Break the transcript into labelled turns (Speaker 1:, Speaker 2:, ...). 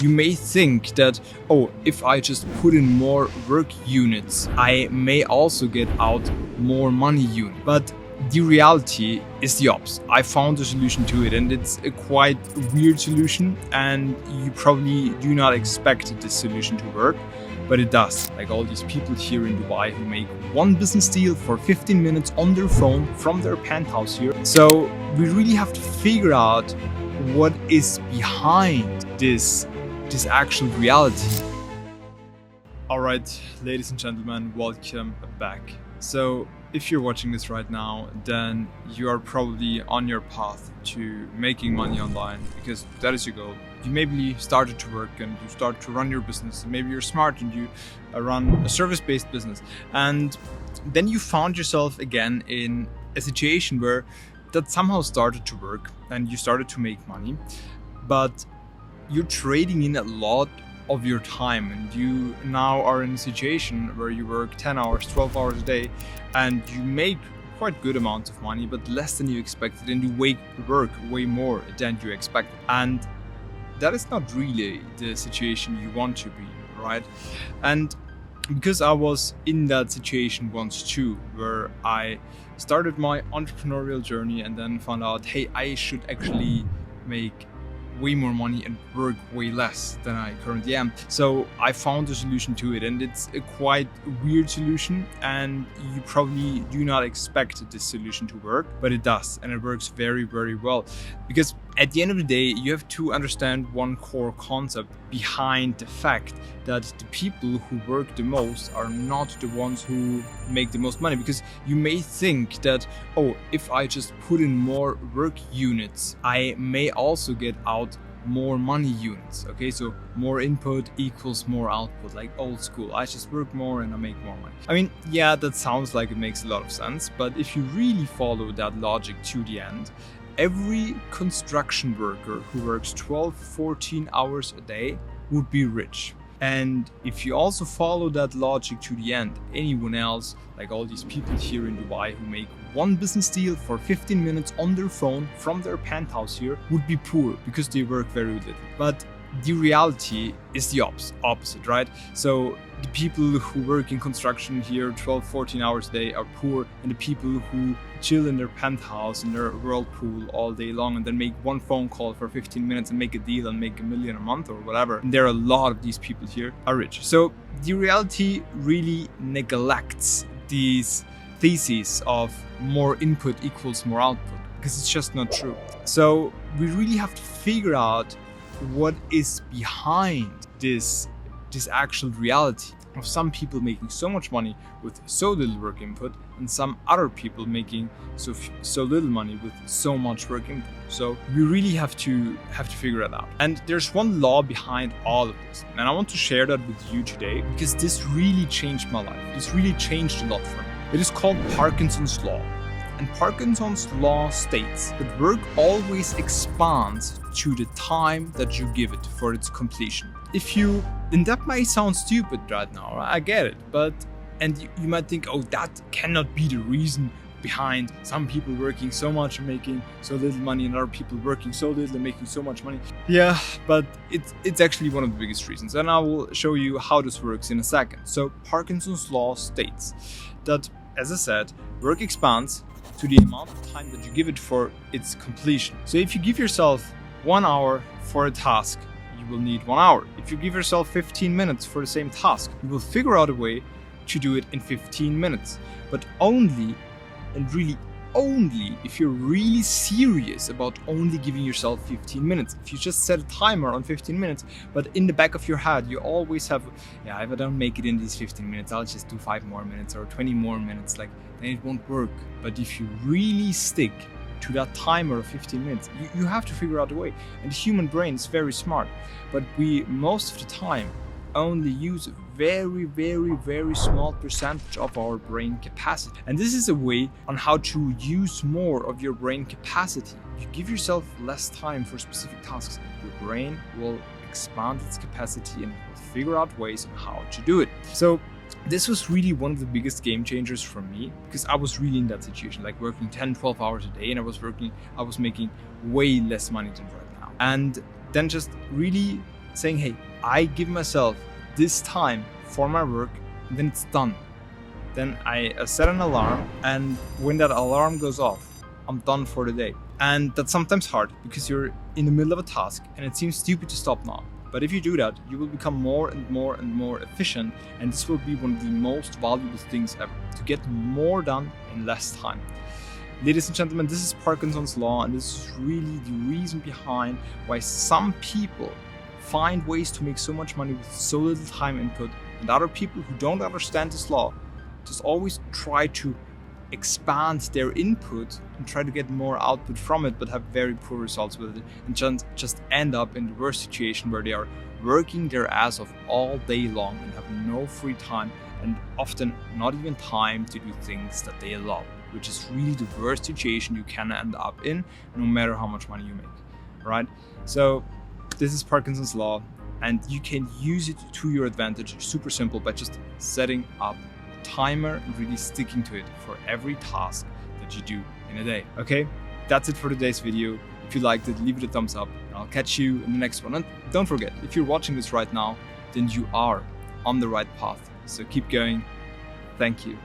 Speaker 1: you may think that, oh, if I just put in more work units, I may also get out more money units. But the reality is the opposite. I found a solution to it, and it's a quite weird solution, and you probably do not expect this solution to work, but it does. Like all these people here in Dubai who make one business deal for 15 minutes on their phone from their penthouse here. So we really have to figure out what is behind this actual reality. All right, ladies and gentlemen, welcome back. So if you're watching this right now, then you are probably on your path to making money online, because that is your goal. You maybe started to work and you start to run your business. Maybe you're smart and you run a service-based business. And then you found yourself again in a situation where that somehow started to work and you started to make money, but you're trading in a lot of your time, and you now are in a situation where you work 10 hours, 12 hours a day, and you make quite good amounts of money, but less than you expected, and you work way more than you expected. And that is not really the situation you want to be, right? And because I was in that situation once too, where I started my entrepreneurial journey and then found out, hey, I should actually make way more money and work way less than I currently am. So I found a solution to it, and it's a quite weird solution, and you probably do not expect this solution to work, but it does, and it works very, very well. Because at the end of the day, you have to understand one core concept behind the fact that the people who work the most are not the ones who make the most money. Because you may think that, oh, if I just put in more work units, I may also get out more money units. Okay, so more input equals more output, like old school. I just work more and I make more money. I mean, yeah, that sounds like it makes a lot of sense, but if you really follow that logic to the end, every construction worker who works 12, 14 hours a day would be rich. And if you also follow that logic to the end, anyone else, like all these people here in Dubai who make one business deal for 15 minutes on their phone from their penthouse here, would be poor because they work very little. But the reality is the opposite, right? So the people who work in construction here 12, 14 hours a day are poor, and the people who chill in their penthouse, in their whirlpool all day long, and then make one phone call for 15 minutes and make a deal and make $1 million a month or whatever, and there are a lot of these people here are rich. So the reality really neglects these theses of more input equals more output, because it's just not true. So we really have to figure out what is behind this actual reality of some people making so much money with so little work input, and some other people making so little money with so much work input. So we really have to figure it out. And there's one law behind all of this, and I want to share that with you today, because this really changed my life. This really changed a lot for me. It is called Parkinson's law. And Parkinson's law states that work always expands to the time that you give it for its completion. And that might sound stupid right now, I get it, and you might think, oh, that cannot be the reason behind some people working so much and making so little money, and other people working so little and making so much money. Yeah, but it's actually one of the biggest reasons, and I will show you how this works in a second. So Parkinson's law states that, as I said, work expands to the amount of time that you give it for its completion. So if you give yourself 1 hour for a task, you will need 1 hour. If you give yourself 15 minutes for the same task, you will figure out a way to do it in 15 minutes. But only, and really only, if you're really serious about only giving yourself 15 minutes. If you just set a timer on 15 minutes, but in the back of your head, you always have, yeah, if I don't make it in these 15 minutes, I'll just do 5 more minutes or 20 more minutes, like, then it won't work. But if you really stick to that timer of 15 minutes, you have to figure out a way. And the human brain is very smart, but we, most of the time, only use a very, very, very small percentage of our brain capacity. And this is a way on how to use more of your brain capacity. You give yourself less time for specific tasks, your brain will expand its capacity and will figure out ways on how to do it. So this was really one of the biggest game changers for me, because I was really in that situation, like working 10, 12 hours a day, and I was making way less money than right now. And then just really saying, hey, I give myself this time for my work, and then it's done. Then I set an alarm, and when that alarm goes off, I'm done for the day. And that's sometimes hard because you're in the middle of a task and it seems stupid to stop now. But if you do that, you will become more and more and more efficient, and this will be one of the most valuable things ever, to get more done in less time. Ladies and gentlemen, this is Parkinson's law, and this is really the reason behind why some people find ways to make so much money with so little time input, and other people who don't understand this law just always try to expand their input and try to get more output from it, but have very poor results with it, and just end up in the worst situation where they are working their ass off all day long and have no free time, and often not even time to do things that they love, which is really the worst situation you can end up in, no matter how much money you make, right? So this is Parkinson's law, and you can use it to your advantage. Super simple, by just setting up timer and really sticking to it for every task that you do in a day. Okay, that's it for today's video. If you liked it, leave it a thumbs up, and I'll catch you in the next one. And don't forget, if you're watching this right now, then you are on the right path. So keep going. Thank you.